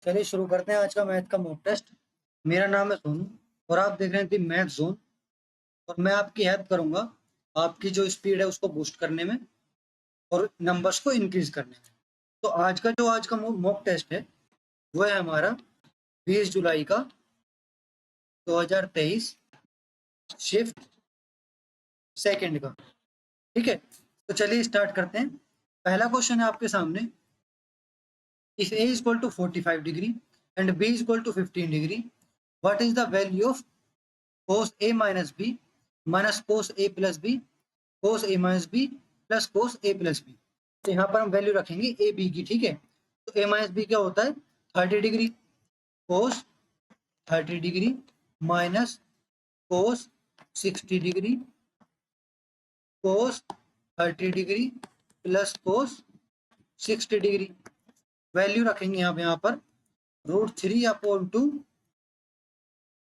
चलिए शुरू करते हैं आज का मैथ का मॉक टेस्ट। मेरा नाम है सोनू और आप देख रहे हैं दी मैथ जोन। और मैं आपकी हेल्प करूंगा आपकी जो स्पीड है उसको बूस्ट करने में और नंबर्स को इंक्रीज करने में। तो आज का मॉक टेस्ट है वो है हमारा 20 जुलाई का 2023 शिफ्ट सेकंड का। ठीक है, तो चलिए स्टार्ट करते हैं। पहला क्वेश्चन है आपके सामने। If A is equal to 45 degree and B is equal to 15 degree, what is the value of cos A minus B minus cos A plus B cos A minus B plus cos A plus B। तो यहाँ पर हम value रखेंगे A B की। ठीक है, तो ए minus B क्या होता है 30 डिग्री कोस 30 डिग्री माइनस कोस 60 डिग्री कोस 30 degree plus cos 60 degree. Value रखेंगे यहाँ पर √3/2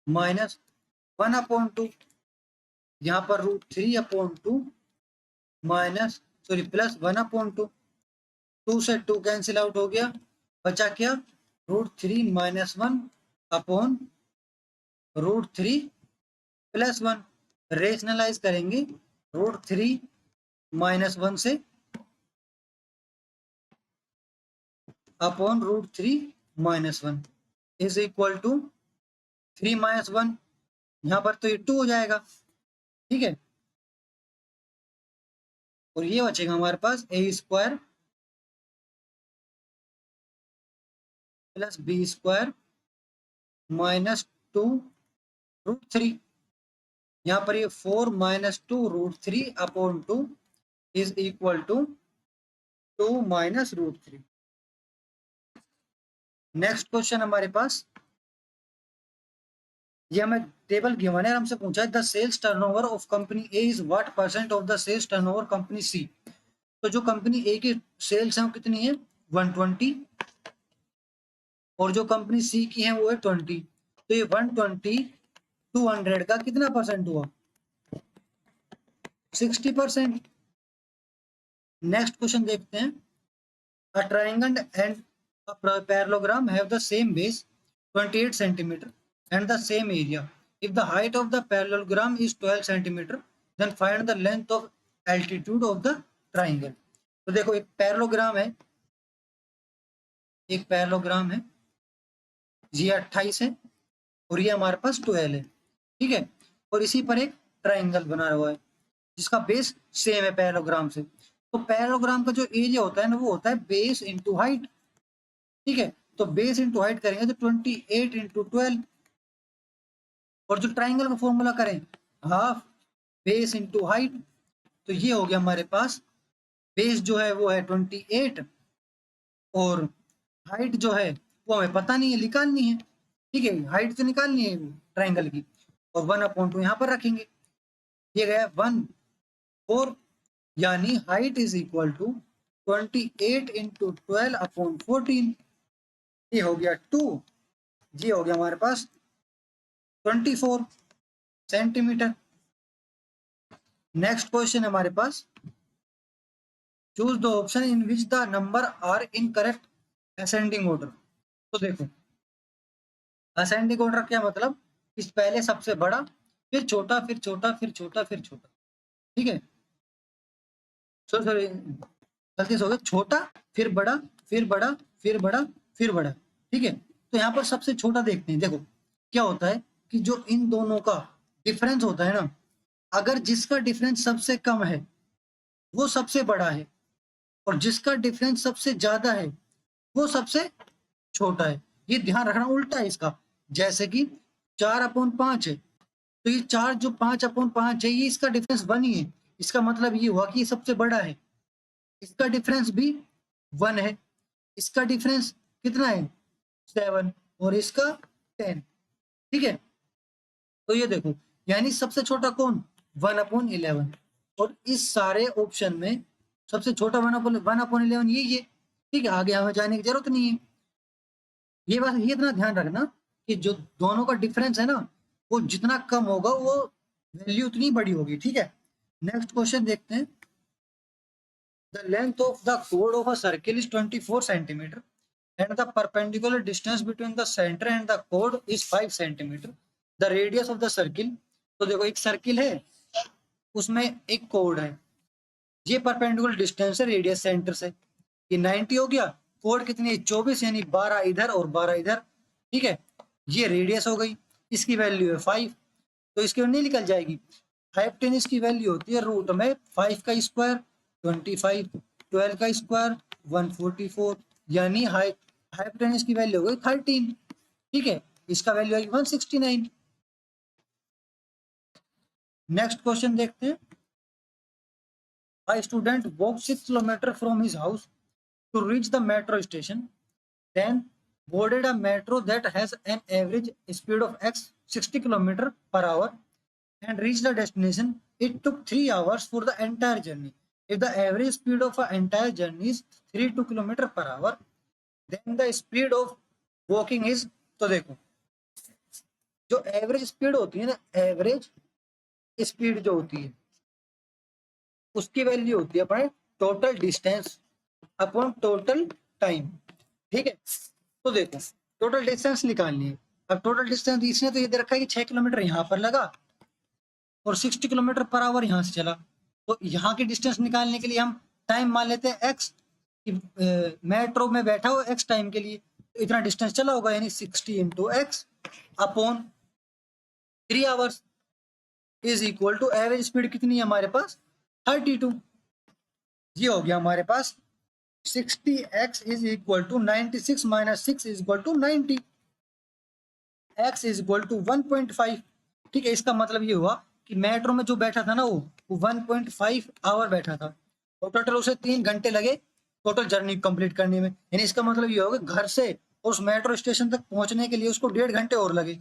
माइनस 1/2। यहाँ पर √3/2 माइनस प्लस 1/2। 2 से 2 कैंसिल आउट हो गया, बचा क्या √3 माइनस 1 अपॉन √3 प्लस 1। रेशनलाइज करेंगे √3 माइनस 1 से upon √3 minus 1 is equal to 3 minus 1। यहाँ पर तो ये 2 हो जाएगा। ठीक है, और ये बचेगा हमारे पास A square plus B square minus 2 √3। यहाँ पर ये 4 minus 2 √3 upon 2 is equal to 2 minus √3। Next question हमारे पास, ये हमें टेबल गिवन है, हमसे पूछा है the sales turnover of company A is what percent of the sales turnover company C. तो जो कंपनी ए की सेल्स है वो कितनी है 120 और जो कंपनी सी की है वो है 20। तो ये 120 200 का कितना परसेंट हुआ 60%। नेक्स्ट क्वेश्चन देखते हैं। A triangle and a parallelogram have the same base 28 centimeter and the same area. If the height of the parallelogram is 12 centimeter, then find the length of altitude of the triangle. तो देखो एक parallelogram है, ये 28 है और ये हमारे पास 12 है। ठीक है, और इसी पर एक ट्राइंगल बना हुआ है जिसका बेस सेम है पैरेललोग्राम से। तो पैरेललोग्राम का जो एरिया होता है ना वो होता है बेस इंटू हाइट। ठीक है, तो बेस इंटू हाइट करेंगे तो 28 इंटू 12 और जो ट्राइंगल का फॉर्मूला करें हाफ बेस इंटू हाइट। तो ये हो गया हमारे पास बेस जो है वो है 28 और हाइट जो है वो हमें पता नहीं है, निकालनी है। ठीक है, हाइट तो निकालनी है ट्राइंगल की और 1/2 यहाँ पर रखेंगे। ये गया 1/4 यानी height is equal to 28 into 12/14। ये हो गया 2, ये हो गया हमारे पास 24 सेंटीमीटर। नेक्स्ट क्वेश्चन हमारे पास, choose the option in which the number are in correct ascending order. तो देखो असेंडिंग ऑर्डर क्या मतलब, इस पहले सबसे बड़ा फिर छोटा फिर छोटा फिर छोटा फिर छोटा। ठीक है, सॉरी गलती से हो गया, छोटा फिर बड़ा फिर बड़ा फिर बड़ा फिर बड़ा। ठीक है, तो यहाँ पर सबसे छोटा देखते हैं। देखो क्या होता है कि जो इन दोनों का डिफरेंस होता है ना, अगर जिसका डिफरेंस सबसे कम है वो सबसे बड़ा है और जिसका डिफरेंस सबसे ज्यादा है वो सबसे छोटा है। ये ध्यान रखना, उल्टा है इसका। जैसे कि 4/5 है तो ये 4 जो 5/5 है ये इसका डिफरेंस 1 ही है। इसका मतलब ये हुआ कि ये सबसे बड़ा है। इसका डिफरेंस भी 1 है, इसका डिफरेंस कितना है 7 और इसका 10। ठीक है, तो ये देखो यानी सबसे छोटा कौन 1/11 और इस सारे ऑप्शन में सबसे छोटा 1/11 यही है। ठीक है, आगे हमें जाने की जरूरत नहीं है। ये बस ये इतना ध्यान रखना कि जो दोनों का डिफरेंस है ना वो जितना कम होगा वो वैल्यू उतनी बड़ी होगी। ठीक है, नेक्स्ट क्वेश्चन देखते हैं। The length of the code of a circle is 24 centimetre and the perpendicular distance between the center and the chord is 5 centimeter. The radius of the circle, तो देखो एक सर्किल है, उसमें एक कोड है, ये परपेंडिकुलर डिस्टेंस है radius centre से, ये 90 हो गया, कोड कितनी है 24, यानी 12 इधर और 12 इधर, ठीक है, ये रेडियस हो गई, इसकी वैल्यू है 5, तो इसकी नहीं निकल जाएगी। हाइपोटेन्यूज की वैल्यू होती है रूट में 5 का स्क्वायर 25, 12 का स्क्वायर 144, यानी हाइपोटेन्यूज की वैल्यू हो गई 13, ठीक है, इसका वैल्यू है 169। नेक्स्ट क्वेश्चन देखते हैं। A student walked 6 kilometers from his house to reach the metro station, then boarded a metro that has an average speed of x 60 km per hour and reached the destination. It took 3 hours for the entire journey. If the average speed of an entire journey is 32 km per hour, then the speed of walking is, तो देखो जो average speed होती है ना, average speed जो होती है उसकी वैल्यू होती है अपने total distance upon total time, ठीक है। तो देखो टोटल डिस्टेंस निकालनी है, अब टोटल डिस्टेंस इसने तो ये दे रखा है कि 6 किलोमीटर यहाँ पर लगा और 60 किलोमीटर पर आवर यहाँ से चला, तो यहाँ की डिस्टेंस निकालने के लिए हम टाइम मान लेते हैं एक्स, मेट्रो में बैठा हो एक्स टाइम के लिए, तो इतना डिस्टेंस चला होगा, यानी 60 into x upon 3 hours is equal to average speed कितनी है हमारे पास 32, ये हो गया हमारे पास 60x is equal to 96 minus 6 is equal to 90, x is equal to 1.5, ठीक है। इसका मतलब ये हुआ कि मेट्रो में जो बैठा था ना वो 1.5 आवर बैठा था और टोटल उसे 3 घंटे लगे टोटल जर्नी कंप्लीट करने में, यानी इसका मतलब ये होगा घर से उस मेट्रो स्टेशन तक पहुंचने के लिए उसको 1.5 घंटे और लगे,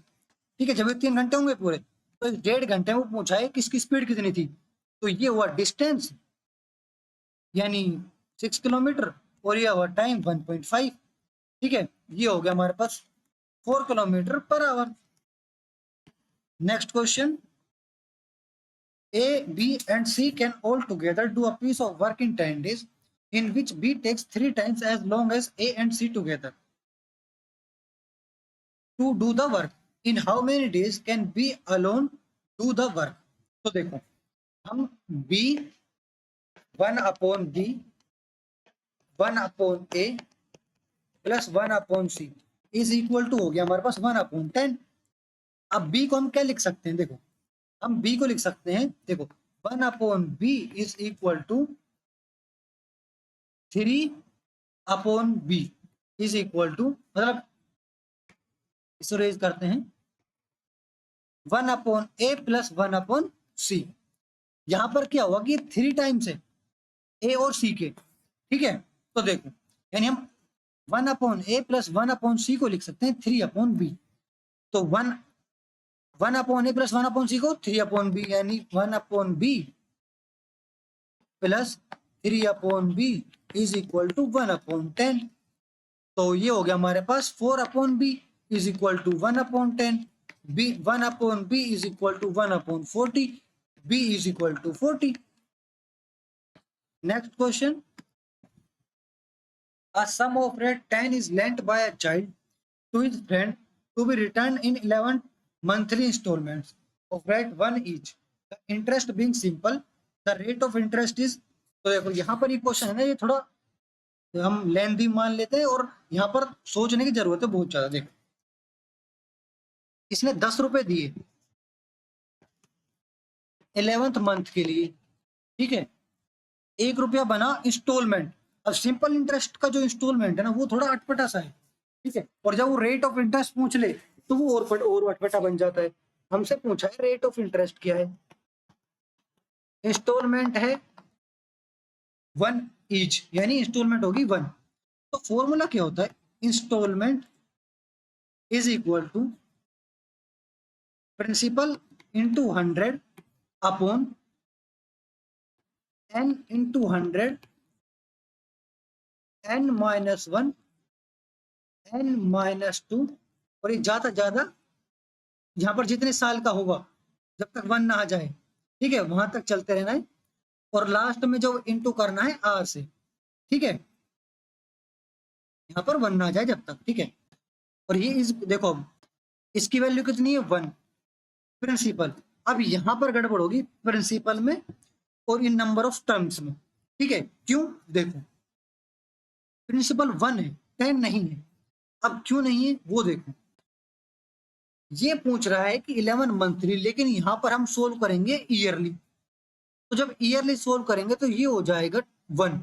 ठीक है। जब 3 घंटे होंगे पूरे, तो 1.5 घंटे में पूछा है किसकी स्पीड कितनी थी, तो ये हुआ डिस्टेंस यानी 6 किलोमीटर और ये हुआ टाइम 1.5, ठीक है, ये हो गया हमारे पास 4 kilometre per hour. Next question, A, B and C can all together do a piece of work in 10 days in which B takes 3 times as long as A and C together to do the work. In how many days can B alone do the work? तो देखो हम B 1 upon B 1 upon A plus 1 upon C is equal to हो गया हमारे पास 1 upon 10। अब B को हम क्या लिख सकते हैं, देखो हम B को लिख सकते हैं, देखो 1 upon B is equal to 3 upon B is equal to, मतलब इसको रेज करते हैं 1 upon A plus 1 upon C। यहां पर क्या हुआ कि 3 टाइम्स है A और C के, ठीक है। तो देखो यानी हम 1 upon A plus 1 upon C को लिख सकते हैं 3 अपॉन B, तो 1 upon A plus 1 upon C को 3 अपॉन B, यानी 1 upon B plus 3 upon B is equal to 1 upon 10, तो ये हो गया हमारे पास 4 upon B is equal to 1 upon 10, B 1 upon B is equal to 1 upon 40, B is equal to 40। Next question, a sum of rate 10 is lent by a child to his friend to be returned in 11 monthly installments of rate 1 each, the interest being simple, the rate of interest is, तो देखो यहाँ पर ये question है ना, ये थोड़ा हम लेंथी मान लेते हैं और यहाँ पर सोचने की जरूरत है बहुत ज्यादा। देखो इसने 10 रुपए दिए 11th मंथ के लिए, ठीक है, 1 रुपया बना इंस्टॉलमेंट। अब सिंपल इंटरेस्ट का जो इंस्टॉलमेंट है ना वो थोड़ा अटपटा सा है, ठीक है, और जब वो रेट ऑफ इंटरेस्ट पूछ ले तो वो और अटपटा बन जाता है। हमसे पूछा है रेट ऑफ इंटरेस्ट क्या है, इंस्टॉलमेंट है 1 ईच, यानी इंस्टॉलमेंट होगी 1, तो फॉर्मूला क्या होता है, installment is equal to principal into 100 upon n into 100 n minus 1 n minus 2, और ये ज्यादा यहाँ पर जितने साल का होगा जब तक 1 ना आ जाए, ठीक है, वहां तक चलते रहना है, और लास्ट में जो इंटू करना है r से, ठीक है। यहाँ पर 1 ना जाए जब तक, ठीक है। और ये इस देखो अब इसकी वैल्यू कितनी है 1 प्रिंसिपल। अब यहाँ पर गड़बड़ होगी प्रिंसिपल में और इन नंबर ऑफ टर्म्स में, ठीक है। क्यों, देखो प्रिंसिपल 1 है 10 नहीं है। अब क्यों नहीं है वो देखो, ये पूछ रहा है कि 11 मंथली, लेकिन यहाँ पर हम सोल्व करेंगे ईयरली। तो जब ईयरली सोल्व करेंगे तो ये हो जाएगा 1,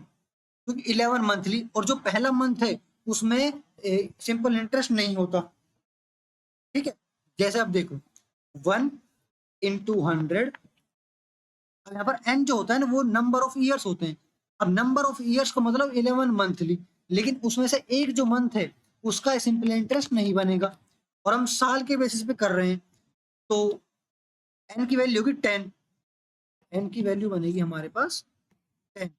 क्योंकि 11 मंथली और जो पहला मंथ है उसमें सिंपल इंटरेस्ट नहीं होता, ठीक है। जैसे अब देखो 1 इंटू 100, यहाँ पर n जो होता है ना वो नंबर ऑफ ईयर्स होते हैं। अब नंबर ऑफ ईयर्स का मतलब 11 मंथली, लेकिन उसमें से एक जो मंथ है उसका सिंपल इंटरेस्ट नहीं बनेगा, और हम साल के बेसिस पे कर रहे हैं। तो n की वैल्यू होगी 10, n की वैल्यू बनेगी हमारे पास 10।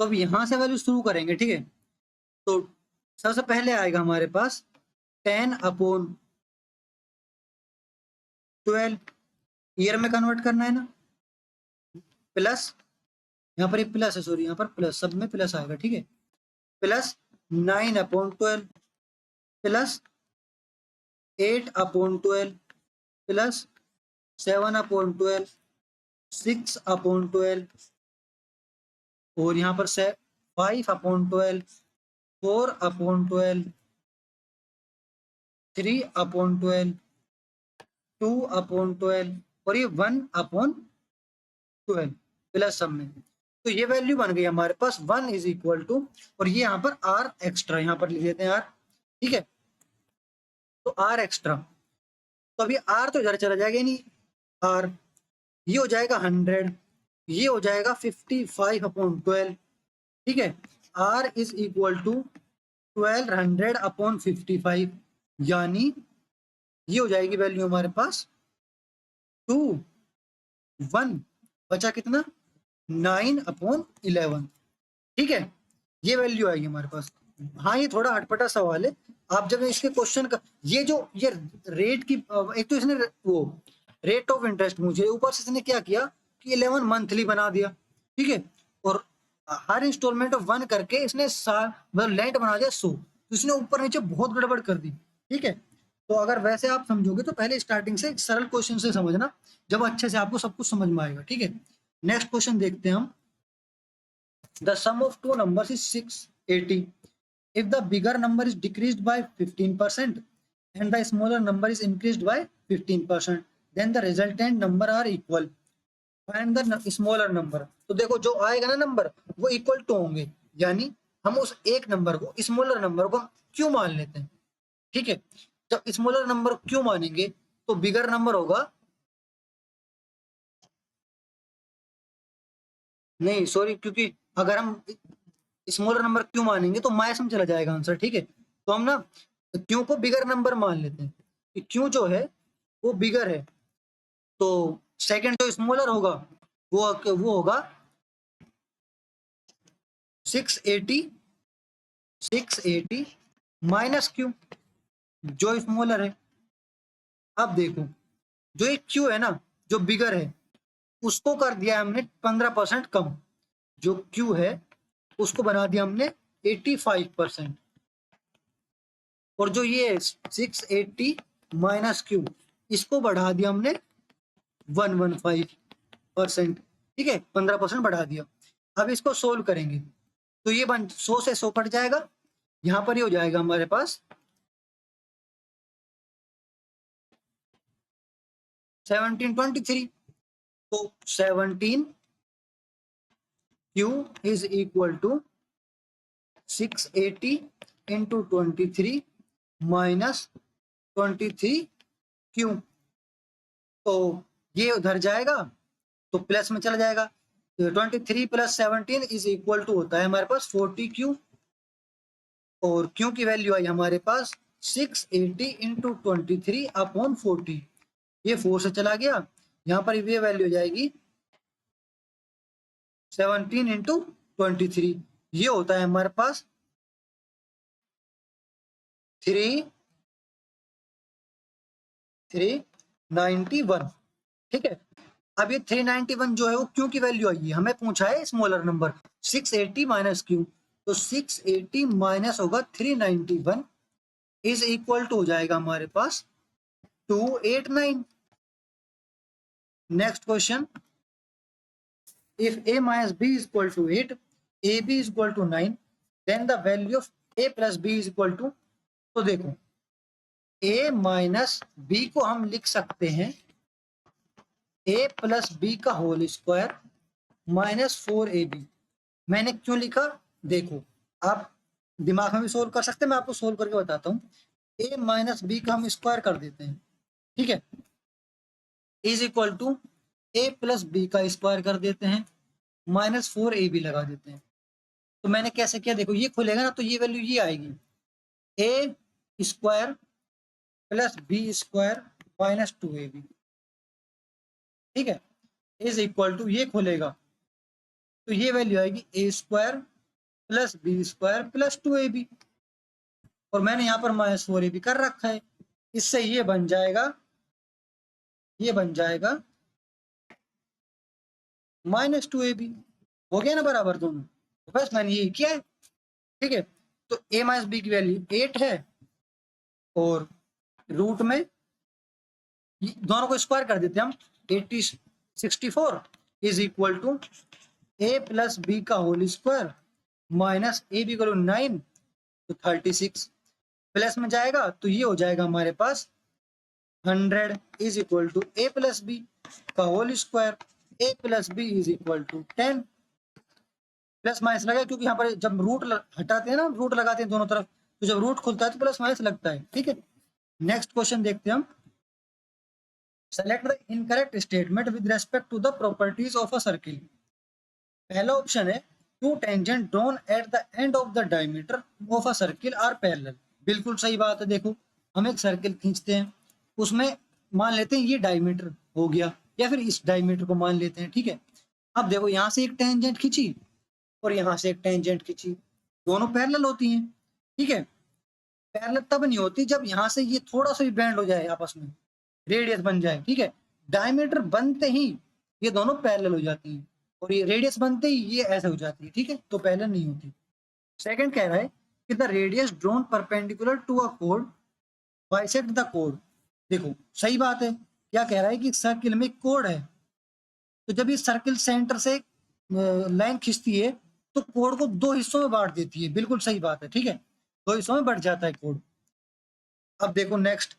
तो अब यहां से वैल्यू शुरू करेंगे, ठीक है। तो सबसे पहले आएगा हमारे पास 10/12, ईयर में कन्वर्ट करना है ना, प्लस यहाँ पर एक प्लस है, सॉरी यहाँ पर प्लस, सब में प्लस आएगा, ठीक है। प्लस 9/12 प्लस 8/12 प्लस 7/12 6/12 और यहाँ पर 5/12 4/12 3/12 2/12 और ये 1/12 प्लस सब में। तो ये वैल्यू बन गई हमारे पास 1 इज इक्वल टू, और ये यहाँ पर आर एक्स्ट्रा, यहाँ पर लिख देते हैं आर, ठीक है। तो आर एक्स्ट्रा, तो अभी आर तो इधर चला जाएगा नहीं, आर ये हो जाएगा 100, ये हो जाएगा 55/12, ठीक है। आर इज इक्वल टू 1200/55, यानी ये हो जाएगी वैल्यू हमारे पास 2 1 बचा कितना 9/11, ठीक है। ये वैल्यू आएगी हमारे पास। हाँ ये थोड़ा अटपटा सवाल है, आप जब इसके क्वेश्चन का ये जो ये रेट की एक तो इसने वो रेट ऑफ इंटरेस्ट मुझे ऊपर से इसने क्या किया कि 11 मंथली बना दिया, ठीक है। और हर इंस्टॉलमेंट ऑफ 1 करके इसने साल मतलब लेंथ बना दिया 100, तो इसने ऊपर नीचे बहुत गड़बड़ कर दी, ठीक है। तो अगर वैसे आप समझोगे तो पहले स्टार्टिंग से एक सरल क्वेश्चन से समझना, जब अच्छे से आपको सब कुछ समझ में आएगा, ठीक है। नेक्स्ट क्वेश्चन देखते हैं हम। The sum of two numbers is 680. If the bigger number is decreased by 15% and the smaller number is increased by 15%, then the resultant number are equal. Find the smaller number. तो देखो जो आएगा ना number वो equal to होंगे, यानी हम उस एक नंबर को स्मॉलर नंबर को क्यों मान लेते हैं, ठीक है। जब स्मॉलर नंबर क्यों मानेंगे तो बिगर नंबर होगा, नहीं सॉरी, क्योंकि अगर हम स्मॉलर नंबर क्यों मानेंगे तो माइनस में चला जाएगा आंसर, ठीक है। तो हम ना क्यों को बिगर नंबर मान लेते हैं कि क्यों जो है वो बिगर है, तो सेकंड जो स्मॉलर होगा वो होगा 680 माइनस क्यू जो स्मॉलर है। अब देखो जो एक क्यू है ना जो बिगर है उसको कर दिया हमने 15% कम, जो क्यू है उसको बना दिया हमने 85%, और जो ये 680 माइनस क्यू इसको बढ़ा दिया हमने 115%, ठीक है, 15% बढ़ा दिया। अब इसको सोल्व करेंगे तो ये 100 से 100 कट जाएगा, यहाँ पर ये हो जाएगा हमारे पास 1723। तो 17 q is equal to 680 into 23 minus 23 q, तो ये उधर जाएगा तो प्लस में चला जाएगा, तो 23 प्लस 17 इज इक्वल टू होता है हमारे पास 40 क्यू, और क्यू की वैल्यू आई हमारे पास 680 इंटू 23/40, ये 4 से चला गया, यहाँ पर ये वैल्यू हो जाएगी 17 इंटू 23, ये होता है हमारे पास 391, ठीक है। अब ये 391 जो है वो क्यू की वैल्यू आई है, हमें पूछा है स्मॉलर नंबर, 680 माइनस क्यू, तो 680 माइनस होगा 391 इज इक्वल टू हो जाएगा हमारे पास 289। Next question, if a minus b is equal to 8, ab is equal to 9, then the value of a plus b is equal to, तो देखो a minus b को हम लिख सकते हैं a प्लस b का होल स्क्वायर माइनस 4ab। मैंने क्यों लिखा, देखो आप दिमाग में भी सोल्व कर सकते हैं, मैं आपको सोल्व करके बताता हूँ। a माइनस बी का हम स्क्वायर कर देते हैं, ठीक है, is equal to a plus B का स्क्वायर कर देते हैं माइनस 4ab लगा देते हैं। तो मैंने कैसे किया, देखो ये खुलेगा ना तो ये वैल्यू ये आएगी, a square plus B square minus 2ab, ठीक है, इज इक्वल टू ये खुलेगा तो ये वैल्यू आएगी a square plus B square plus 2ab, और मैंने यहाँ पर माइनस 4ab कर रखा है। इससे ये बन जाएगा माइनस 2ab, हो गया ना बराबर दोनों, तो बस मैंने ये किया है, ठीक है। तो a माइनस बी की वैल्यू 8 है और रूट में दोनों को स्क्वायर कर देते हैं हम, 64 is equal to a plus B का whole square minus A B को 9 तो 36 प्लस में जाएगा तो ये हो जाएगा हमारे पास 100 is equal to a plus B का whole square, a plus B is equal to 10। Plus minus लगा क्योंकि यहाँ पर जब रूट हटाते हैं ना, रूट लगाते हैं दोनों तरफ, तो जब रूट खुलता है तो प्लस माइनस लगता है, ठीक है। नेक्स्ट क्वेश्चन देखते हैं हम, select the incorrect statement with respect to the properties of a circle. पहला ऑप्शन है two tangents drawn at the end of the diameter of a circle are parallel. बिल्कुल सही बात है, देखो हम एक सर्किल खींचते हैं, उसमें मान लेते हैं ये डायमीटर हो गया या फिर इस डायमीटर को मान लेते हैं, ठीक है। अब देखो यहाँ से एक टेंजेंट खींची और यहाँ से एक टेंजेंट खींची, दोनों पैरेलल होती हैं, ठीक है। पैरेलल तब नहीं होती जब यहाँ से ये थोड़ा सा भी बैंड हो जाए, आपस में रेडियस बन जाए, ठीक है। डायमीटर बनते ही ये दोनों पैरेलल हो जाती हैं और ये रेडियस बनते ही ये ऐसे हो जाती है, ठीक है, तो पैरेलल नहीं होती। सेकंड कह रहा है कि the radius drawn perpendicular to a code bisect the code. देखो सही बात है, क्या कह रहा है कि सर्किल में कोड है, तो जब ये सर्किल सेंटर से लाइन खींचती है तो कोड को दो हिस्सों में बांट देती है, बिल्कुल सही बात है, ठीक है, दो हिस्सों में बढ़ जाता है कोड। अब देखो next,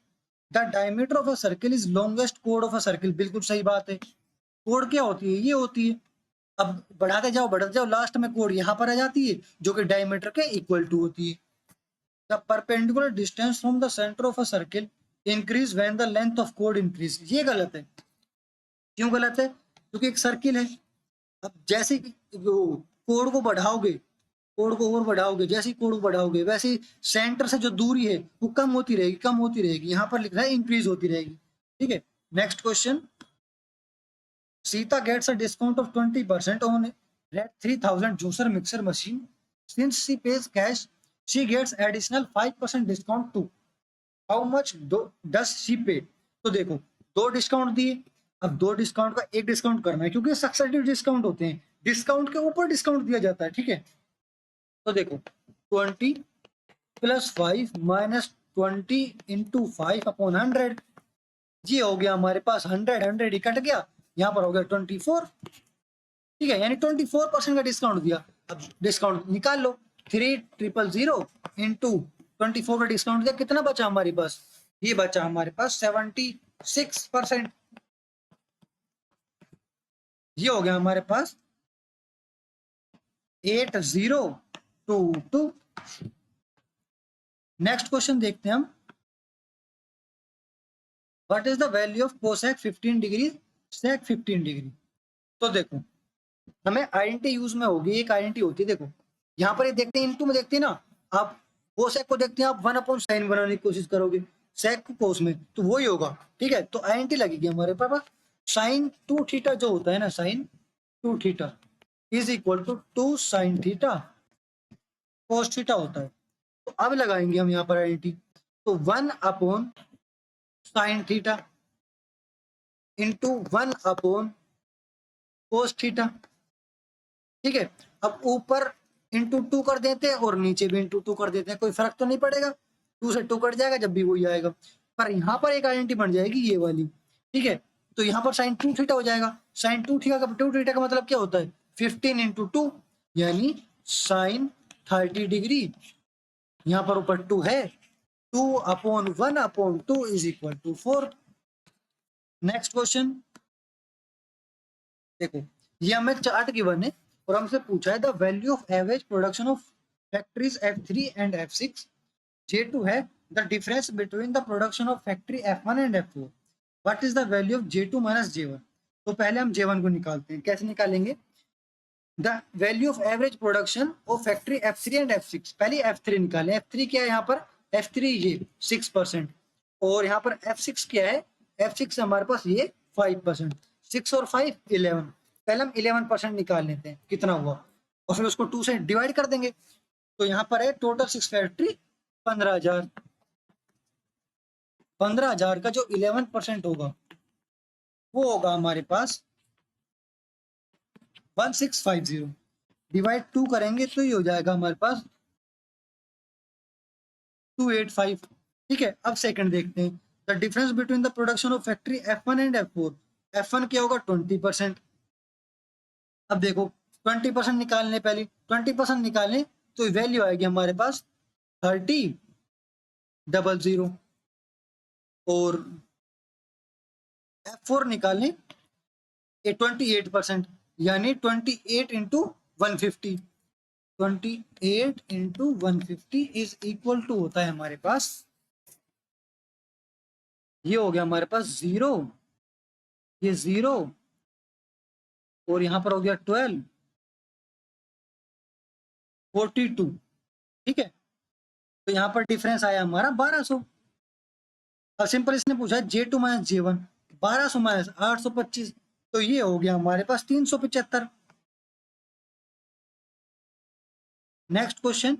the diameter of a circle is longest code of a circle. बिल्कुल सही बात है, कोड क्या होती है, ये होती है। अब बढ़ाते जाओ लास्ट में कोड यहाँ पर आ जाती है जो कि डायमीटर के इक्वल टू होती है। The perpendicular distance from the centre of a circle increase when the length of code increase. ये गलत है, क्यों गलत है, क्योंकि एक सर्किल है, अब जैसे कि कोड को बढ़ाओगे, कोड को और बढ़ाओगे, जैसे ही कोड को बढ़ाओगे वैसे ही सेंटर से जो दूरी है वो कम होती रहेगी, कम होती रहेगी, यहाँ पर लिख रहा है इंक्रीज होती रहेगी, ठीक है। Next question, Sita gets a discount of 20% on red 3000 juicer mixer machine, since she pays cash she gets additional 5% discount too, how much does she pay. तो देखो दो डिस्काउंट दिए, अब दो डिस्काउंट का एक डिस्काउंट करना है क्योंकि सक्सेसिव डिस्काउंट होते हैं, डिस्काउंट के ऊपर डिस्काउंट दिया जाता है, ठीक है। तो देखो 20 प्लस 5 माइनस 20 इंटू 5/100, ये हो गया हमारे पास 100, 100 ही कट गया, यहाँ पर हो गया 24, ठीक है, यानी 24% का डिस्काउंट दिया। अब डिस्काउंट निकाल लो, 3000 इंटू 24 का डिस्काउंट दिया, कितना बचा हमारे पास, ये बचा हमारे पास 76%, ये हो गया हमारे पास 8022। नेक्स्ट क्वेश्चन देखते हैं हम, what is the value of cosec 15 degree sec 15 degree. तो देखो हमें आइडेंटिटी यूज में होगी, एक आइडेंटिटी होती है, देखो यहाँ पर ये देखते हैं, इनटू में देखते हैं ना, आप कोसेक को देखते हैं, आप 1/sin बनाने की कोशिश करोगे, सेक को कोस में, तो वही होगा, ठीक है। तो आइडेंटिटी लगेगी हमारे पास, साइन 2 थीटा जो होता है ना, sine 2 theta is equal to 2 sin theta cos theta होता है। तो अब लगाएंगे हम यहाँ पर आइडेंटिटी, तो 1/sin theta into 1/cos theta, ठीक है। अब ऊपर इंटू 2 कर देते हैं और नीचे भी इंटू 2 कर देते हैं, कोई फर्क तो नहीं पड़ेगा, 2 से 2 कट जाएगा जब भी वही आएगा। पर यहाँ पर एक आइडेंटिटी बन जाएगी ये वाली, ठीक है। तो यहाँ पर साइन 2 थीटा हो जाएगा। साइन 2 थीटा का मतलब क्या होता है, 15 इंटू 2 यानी साइन 30 डिग्री। यहाँ पर ऊपर 2 है, 2/1/2 is equal to 4। Next question देखो, ये हमें चार्ट गिवन है और हमसे पूछा है the value of average production of factories F3 and F6। J2 है the difference between the production of factory F1 and F4। What is the value of J2 minus J1। तो पहले हम J1 को निकालते हैं, कैसे निकालेंगे, the value of average production of factory F3 and F6। पहले F3 निकालें, F3 क्या है यहाँ पर, F3 ये 6% और यहाँ पर F6 क्या है, F6 हमारे पास ये 5%, 6 और 5 11। पहले हम 11% निकाल लेते हैं कितना हुआ और फिर उसको 2 से डिवाइड कर देंगे। तो यहाँ पर है टोटल 6 फैक्ट्री 15,000, 15,000 का जो 11% होगा वो होगा हमारे पास 1650, डिवाइड 2 करेंगे तो ये हो जाएगा हमारे पास 285। ठीक है, अब सेकंड देखते हैं, the difference between the production of factory F1 and F4। F1 क्या होगा 20%। अब देखो 20% निकालने, पहले 20% निकालें तो वैल्यू आएगी हमारे पास 30,000 और F4 निकालें 28% यानी 28 into 150, 28 into 150 is equal to होता है हमारे पास, ये हो गया हमारे पास 0, ये 0 और यहां पर हो गया 12, 42। ठीक है, तो यहाँ पर डिफरेंस आया हमारा 1200। अब सिंपल इसने पूछा J2 माइनस J1, 1200 माइनस 825, तो ये हो गया हमारे पास 375। Next question,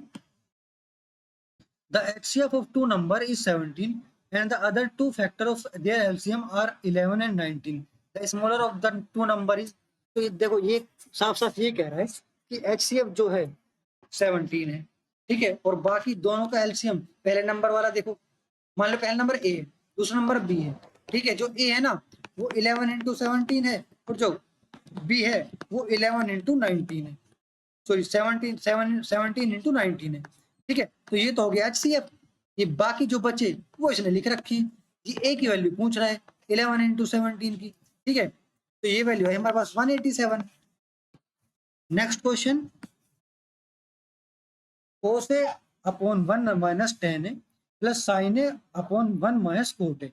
the HCF of two number is 17 and the other two factor of their LCM are 11 and 19, the smaller of the two number is। तो ये देखो, ये साफ साफ ये कह रहा है कि HCF जो है 17 है, ठीक है, और बाकी दोनों का LCM, पहले नंबर वाला देखो, मान लो पहला नंबर ए है, दूसरा नंबर बी है, ठीक है, जो ए है ना वो 11 इंटू 17 है और जो बी है वो 11 इंटू 19 है, सॉरी 17 इंटू 19 है। ठीक है, तो ये तो हो गया HCF। ये बाकी जो बचे वो इसने लिख रखी है, ये ए की वैल्यू पूछ रहा है 11 इंटू 17 की। ठीक है, तो ये वैल्यू है हमारे पास 187। Next question, cos A upon 1 minus tan A plus sin A upon 1 minus cot A।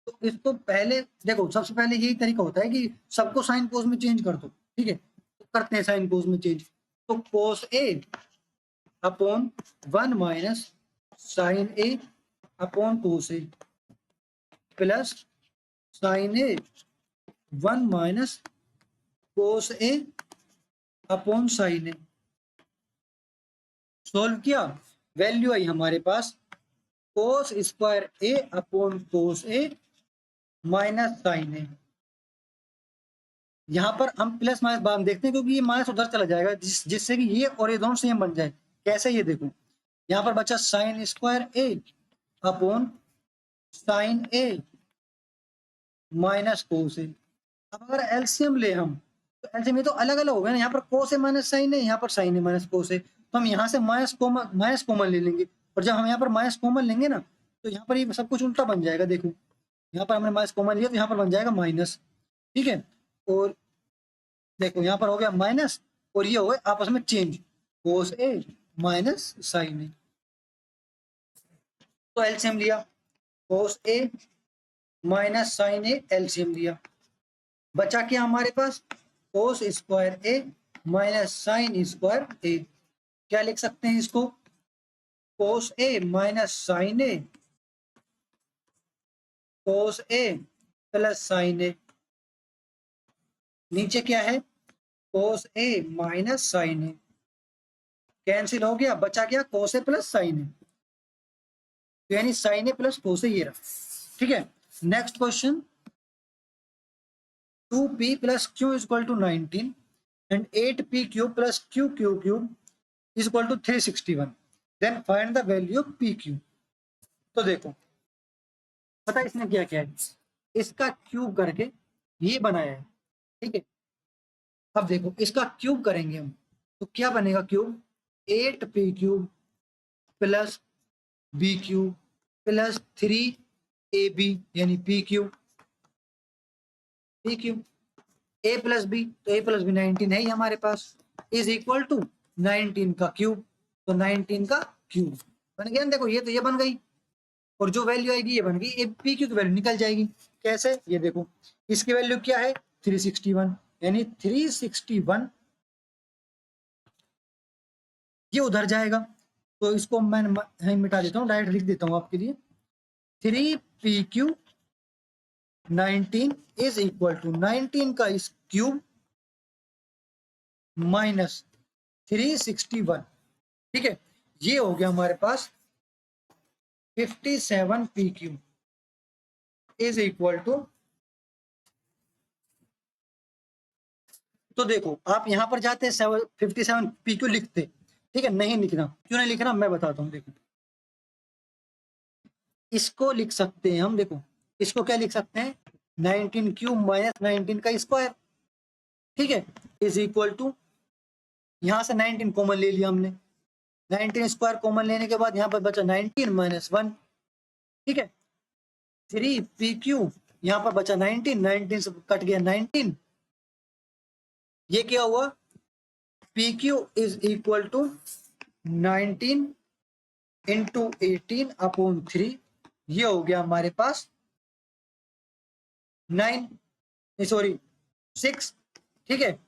तो इसको पहले देखो, सबसे पहले यही तरीका होता है कि सबको साइन कोस में चेंज कर दो। ठीक है, तो करते हैं साइन कोस में चेंज। तो cos A upon 1 minus sin A upon cos A plus sin A 1 minus cos A upon sin A। Solve किया, वैल्यू आई हमारे पास cos square A upon cos A minus sine A। यहाँ पर हम plus minus बाद में देखते हैं क्योंकि ये माइनस उधर चला जाएगा, जिससे कि ये और ये दोनों सेम बन जाए। कैसे, ये देखो, यहाँ पर बचा sign square A upon sine A minus cos A। अब अगर एलसीएम ले हम, तो एलसीएम ये तो अलग अलग हो गया ना, यहाँ पर cos A minus sine A, यहाँ पर sine A minus cos A, तो हम यहाँ से माइनस कॉमन ले लेंगे और जब हम यहाँ पर माइनस कॉमन लेंगे ना तो यहाँ पर ये सब कुछ उल्टा बन जाएगा। देखो यहाँ पर हमने माइनस कॉमन लिया तो यहाँ पर बन जाएगा माइनस। ठीक है, और देखो यहाँ पर हो गया माइनस और ये हो गया आपस में change, cos A minus sine A। तो एलसीएम लिया, cos A minus sine A LCM लिया, बचा क्या हमारे पास, cos square A minus sine square A। क्या लिख सकते हैं इसको, cos A minus sine A, cos A plus sine A, नीचे क्या है cos A minus sine A, cancel हो गया, बचा क्या cos A plus sine A, तो यानी sine A plus cos A ये रहा। ठीक है, next question, 2p plus q equal to 19 and 8p cube plus q cube is equal to 361. Then find the value of pq. तो देखो पता है इसने क्या किया है, इसका क्यूब करके ये बनाया है, ठीक है। अब देखो इसका क्यूब करेंगे हम, तो क्या बनेगा cube, 8p cube plus b cube plus 3ab यानी p cube a plus b, तो ए प्लस बी 19 है ही हमारे पास, इज इक्वल टू 19 का क्यूब, तो 19 का क्यूब बन गया। देखो ये तो ये बन गई, और जो वैल्यू आएगी ये बन गई, ए पी क्यू की वैल्यू निकल जाएगी। कैसे, ये देखो इसकी वैल्यू क्या है 361, यानी 361 ये उधर जाएगा, तो इसको मैं मिटा देता हूँ, डायरेक्ट लिख देता हूँ आपके लिए, 3pq 19 इज इक्वल टू 19 का इस क्यूब माइनस 361, ठीक है। ये हो गया हमारे पास 57pq इज इक्वल टू, तो देखो आप यहां पर जाते 57pq लिखते, ठीक है, नहीं लिखना, क्यों नहीं लिखना मैं बताता हूं। देखो इसको लिख सकते हैं हम, देखो इसको क्या लिख सकते हैं, 19 क्यूब माइनस 19 का स्क्वायर, ठीक है, इज इक्वल टू, यहां से 19 कॉमन ले लिया हमने, 19 स्क्वायर कॉमन लेने के बाद यहाँ पर बचा 19 माइनस 1, ठीक है, 3pq यहाँ पर बचा 19, 19 से कट गया 19, ये क्या हुआ, pq is equal to 19 into 18 upon 3, ये हो गया हमारे पास 6, ठीक है,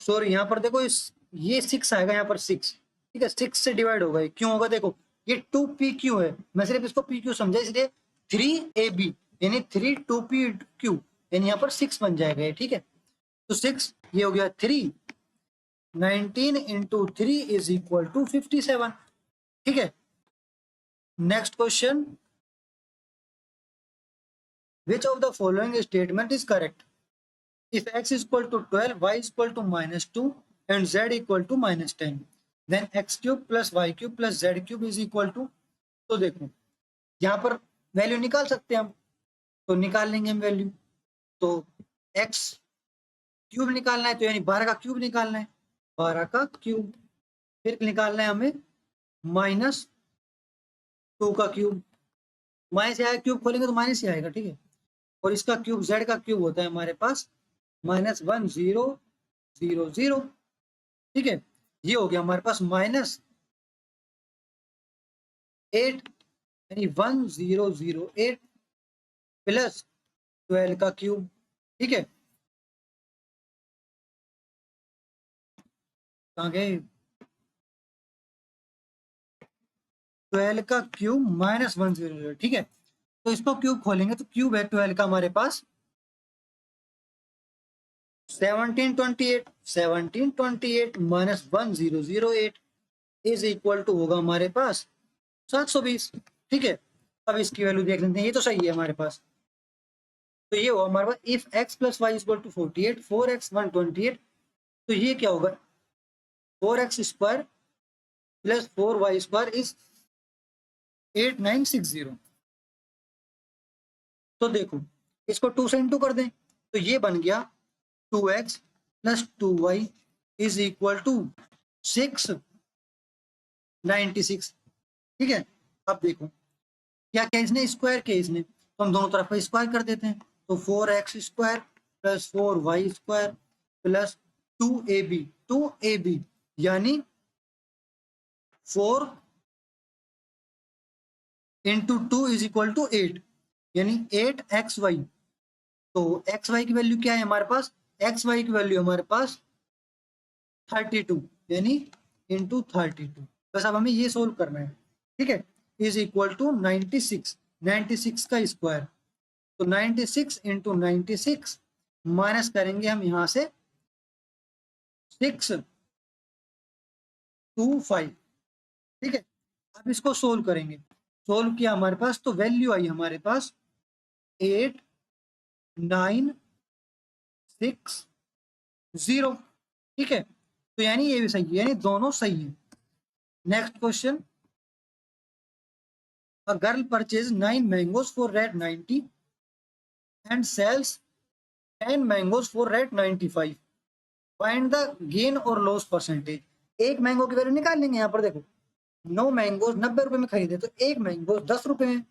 सॉरी यहाँ पर देखो ये 6 आएगा, यहाँ पर 6, ठीक है, 6 से डिवाइड होगा, क्यों होगा, देखो ये 2pq है, मैं सिर्फ इसको pq समझा, इसलिए 3ab यानी 3 2pq यानी यहाँ पर 6 बन जाएगा ये, ठीक है, तो 6 ये हो गया 3, 19 इंटू 3 इज इक्वल टू 57, ठीक है। Next question, which of the following statement is correct? If x is equal to 12, y is equal to minus 2 and z equal to minus 10, then x cube plus y cube plus z cube is equal to, तो देखो यहाँ पर value निकाल सकते हैं हम, तो निकाल लेंगे हम वैल्यू, तो x क्यूब निकालना है, तो यानी 12 का क्यूब निकालना है, 12 का क्यूब, फिर निकालना है हमें माइनस 2 का क्यूब, माइनस आएगा, क्यूब खोलेंगे तो माइनस ही आएगा, ठीक है, और इसका क्यूब z का क्यूब होता है हमारे पास -1000, ठीक है, ये हो गया हमारे पास -8 यानी 1008 प्लस 12 का क्यूब, ठीक है, कहाँ गए, 12 का क्यूब माइनस 100, ठीक है, तो इसको क्यूब खोलेंगे तो क्यूब है 12 का हमारे पास 1728 माइनस 1008 इज इक्वल टू होगा हमारे पास 720, ठीक है। अब इसकी वैल्यू देख लेते हैं, ये तो सही है हमारे पास, तो ये होगा हमारे पास if x plus Y equal to 48, 4x 128, तो ये क्या होगा 4x square plus 4y square is 8960, तो देखो इसको 2 से इंटू कर दें, तो ये बन गया 2x plus 2y is equal to 696, ठीक है। अब देखो क्या क्या इसने स्क्वायर किया, इसने तो हम दोनों तरफ का स्क्वायर कर देते हैं, तो 4x square plus 4y square plus 2ab यानी 4 इंटू 2 इज इक्वल टू 8 यानी 8xy, तो xy की वैल्यू क्या है हमारे पास, xy की वैल्यू हमारे पास 32 यानी इंटू 32, बस अब हमें ये सोल्व करना है, ठीक है, इज इक्वल टू 96 का स्क्वायर, तो 96 इंटू 96 माइनस करेंगे हम यहाँ से 625, ठीक है। अब इसको सोल्व करेंगे, सोल्व किया हमारे पास तो वैल्यू आई हमारे पास 8960, 0। ठीक है, तो यानी ये भी सही है, यानी दोनों सही है। Next question, a girl purchase 9 mangoes for rate 90 and sales 10 mangoes for rate 95। Find the gain और लॉस परसेंटेज। एक मैंगो की वैल्यू निकाल लेंगे। यहाँ पर देखो 9 मैंगो 90 रुपए में खरीदे तो एक मैंगो 10 रुपए में,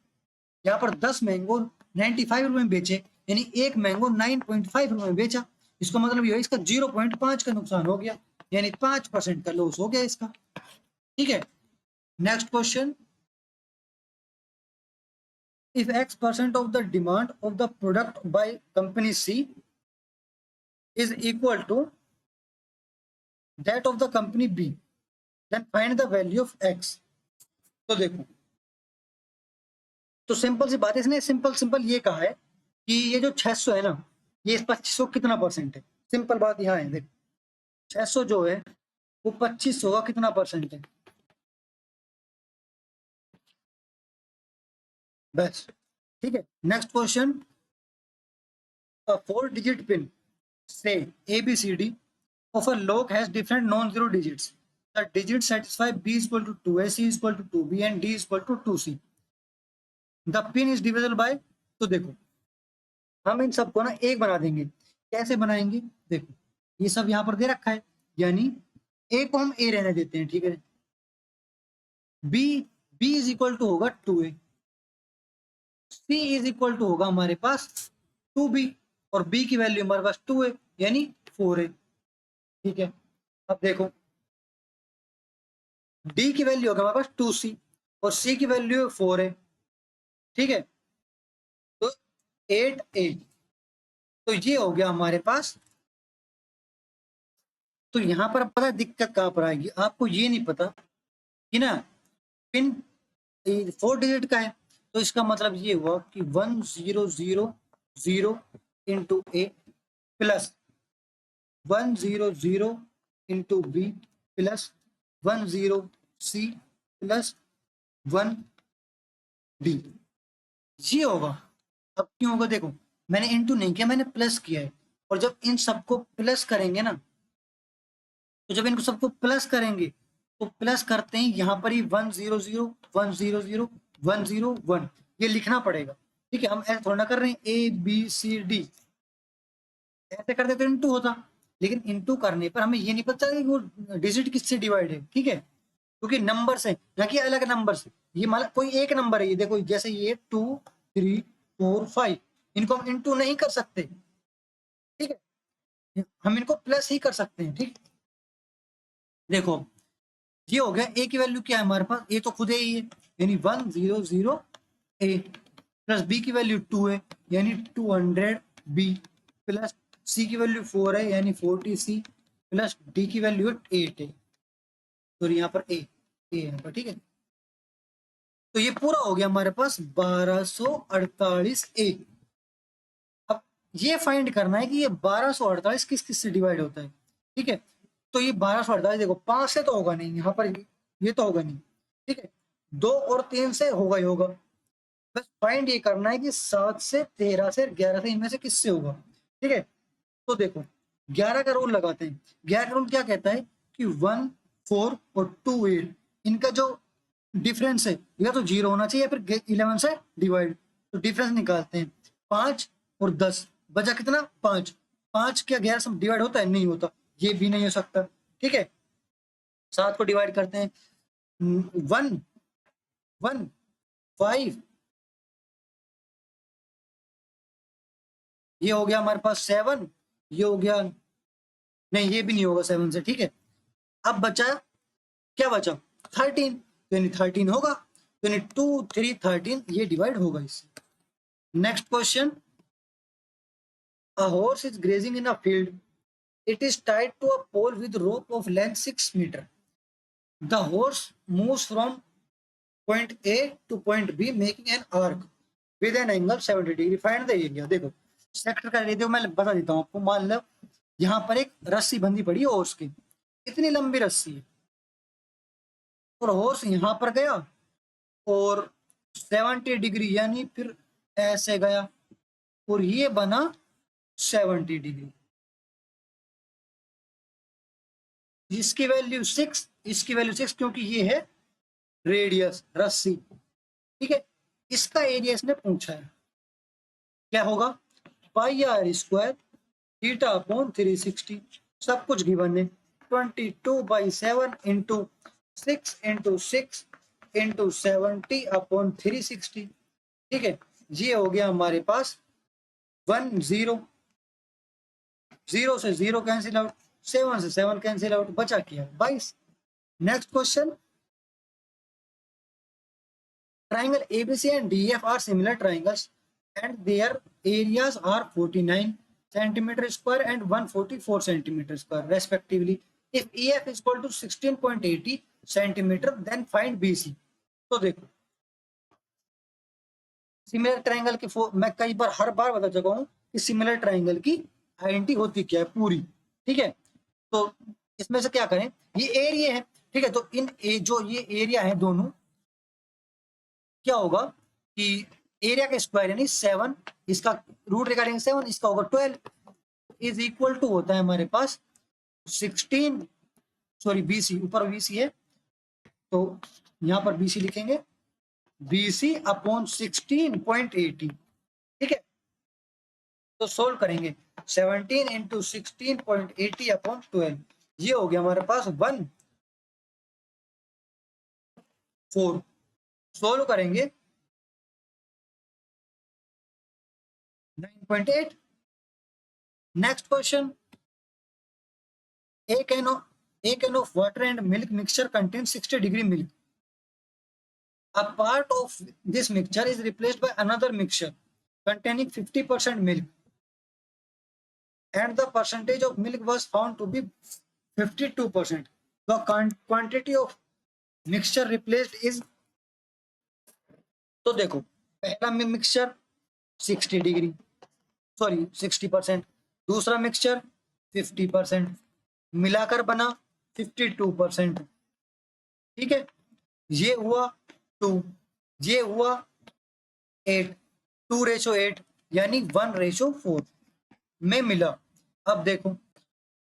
यहाँ पर 10 मैंगो 95 रुपए में बेचे, यानी एक मैंगो 9.5 रुपए में बेचा। इसका मतलब ये इसका 0.5 का नुकसान हो गया, यानी 5% का लॉस हो गया इसका। ठीक है, next question, if X% of the demand of the product by company C is equal to that of the company B, then find the value of X। तो देखो, तो सिंपल सी बात है, इसने सिंपल सिंपल ये कहा है कि ये जो 600 है ना, ये 2500 कितना परसेंट है। सिंपल बात यहाँ है, देखो 600 जो है वो 2500 का कितना परसेंट है, बस। ठीक है, next question, a 4-digit pin say ABCD of a log has different non-zero digits. The digits satisfy B is equal to 2A, C is equal to 2B and D is equal to 2C. The pin is divisible by, तो देखो हम इन सबको ना एक बना देंगे। कैसे बनाएंगे, देखो ये सब यहाँ पर दे रखा है, यानी ए को हम ए रहने देते हैं। ठीक है, b b is equal to होगा 2A, C is equal to होगा हमारे पास 2B और बी की वैल्यू हमारे पास 2A यानी 4A। ठीक है, अब देखो डी की वैल्यू होगा हमारे पास 2C और सी की वैल्यू 4A। ठीक है, तो 8A, तो ये हो गया हमारे पास। तो यहां पर पता है दिक्कत कहां पर आएगी, आपको ये नहीं पता कि ना पिन 4 डिजिट का है, तो इसका मतलब ये हुआ कि 1000 into A plus 100 into B plus 10C plus 1D, ये होगा। अब क्यों होगा, देखो मैंने इंटू नहीं किया, मैंने प्लस किया है। और जब इन सबको प्लस करेंगे ना, तो जब इनको सबको प्लस करेंगे तो प्लस करते हैं यहाँ पर ही 100 100 101 ये लिखना पड़ेगा। ठीक है, हम ऐसे थोड़ा ना कर रहे हैं ABCD, ऐसे करते तो इंटू होता, लेकिन इंटू करने पर हमें ये नहीं पता कि वो डिजिट किससे डिवाइड है। ठीक है, क्योंकि नंबर से ना कि अलग नंबर से, ये मान कोई एक नंबर है, ये देखो जैसे ये 2 3 4 5, इनको हम इंटू नहीं कर सकते। ठीक है, हम इनको प्लस ही कर सकते हैं। ठीक, देखो ये हो गया। ए की वैल्यू क्या है हमारे पास, ए तो खुद ही है यानी 100A प्लस बी की वैल्यू 2 है यानी 200B प्लस सी की वैल्यू 4 है यानी 40C प्लस डी की वैल्यू 8 है, तो यहाँ पर ए यहाँ पर। ठीक है, तो ये पूरा हो गया हमारे पास 1248A। अब ये फाइंड करना है कि ये 1248 किस किस से डिवाइड होता है। ठीक है, तो ये 1248 देखो 5 से तो होगा नहीं, यहाँ पर ये तो होगा नहीं। ठीक है, 2 और 3 से होगा ही होगा। बस फाइंड ये करना है कि 7 से 13 से 11 से इनमें से किससे होगा। ठीक है, तो देखो 11 का रूल लगाते हैं। 11 का रूल क्या कहता है कि 1 4 और 2 8 इनका जो डिफरेंस है या तो 0 होना चाहिए या फिर 11 से डिवाइड, तो डिफरेंस निकालते हैं। 5 और 10 बचा कितना 5, 5 क्या 11 से डिवाइड होता है, नहीं होता, ये भी नहीं हो सकता। ठीक है, 7 को डिवाइड करते हैं 1 1 5, ये हो गया हमारे पास 7, ये हो गया, नहीं ये भी नहीं होगा 7 से। ठीक है, अब बचा क्या बचा 13, तो यानी 13 होगा, तो यानी 2 3 13 ये डिवाइड होगा इससे। Next question, a horse is grazing in a field, it is tied to a pole with rope of length 6 meter. The horse moves from point A to point B making an arc with an angle 70 degree. Find the area। देखो sector का area मैं बता देता हूँ आपको। मान लो यहाँ पर एक रस्सी बंधी पड़ी है हॉर्स की, इतनी लंबी रस्सी है, और हॉर्स यहाँ पर गया और 70 डिग्री यानी फिर ऐसे गया और ये बना 70 डिग्री। इसकी वैल्यू 6, इसकी वैल्यू 6 क्योंकि ये है रेडियस, रस्सी, ठीक है। इसका एरिया इसने पूछा है, क्या होगा, पाई आर स्क्वायर थीटा अपॉन 360, सब कुछ गिवन है। 22/7 इंटू 6 इंटू 6 इंटू 70 अपॉन 360, ठीक है। ये हो गया हमारे पास 1 0, 0 से 0 कैंसिल आउट, 7 से 7 कैंसिल आउट, बचा क्या 22। Next question, triangle ABC and DF are similar triangles and their areas are 49 centimeter square and 144 centimeter square respectively. If EF is equal to 16.80 centimeter, then find BC. तो देखो similar triangle की मैं कई बार हर बार बता चुका हूं कि सिमिलर ट्रायंगल की आइडेंटिटी होती क्या है पूरी, ठीक है। तो इसमें से क्या करें, ये एरिया है, ठीक है। तो इन जो ये एरिया है दोनों, क्या होगा कि एरिया का स्क्वायर यानी 7, इसका रूट निकालेंगे 7, इसका होगा 12 इज इक्वल टू होता है हमारे पास 16, सॉरी बीसी, ऊपर बीसी है तो यहां पर बीसी लिखेंगे, बीसी अपॉन 16.80, ठीक है। तो सोल्व करेंगे 17 इंटू 16.80 अपॉन 12, ये हो गया हमारे पास 1 4। सोल्व करेंगे 9.8। Next question, a can of water and milk mixture contains 60 degree milk. A part of this mixture is replaced by another mixture containing 50% milk, and the percentage of milk was found to be 52%. The quantity of mixture replaced is, तो देखो पहला mixture 60 degree, sorry 60%, दूसरा mixture 50%, मिलाकर बना 52%, ठीक है। ये हुआ 2, ये हुआ 8, 2:8 यानी 1:4 में मिला। अब देखो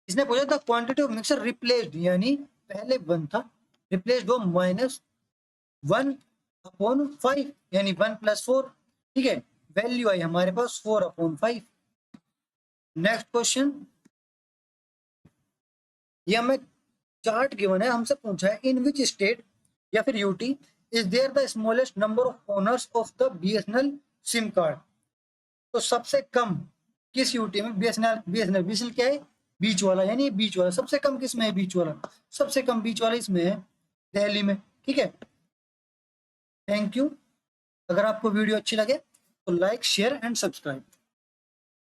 इसने पूछा था क्वांटिटी ऑफ मिक्सचर रिप्लेस्ड, यानी पहले 1 था, रिप्लेस्ड हो -1/5 यानी 1 + 4, ठीक है। वैल्यू आई हमारे पास 4/5। नेक्स्ट क्वेश्चन, ये हमें चार्ट गिवन है, हमसे पूछा है इन विच स्टेट या फिर UT is there the smallest number of owners of the BSNL SIM card. तो सबसे कम किस यूटी में बीएसएनएल क्या है, बीच वाला, यानी बीच वाला सबसे कम किस में है, बीच वाला, सबसे कम बीच वाला इसमें है, दिल्ली में, ठीक है। Thank you. अगर आपको वीडियो अच्छी लगे तो लाइक शेयर एंड सब्सक्राइब।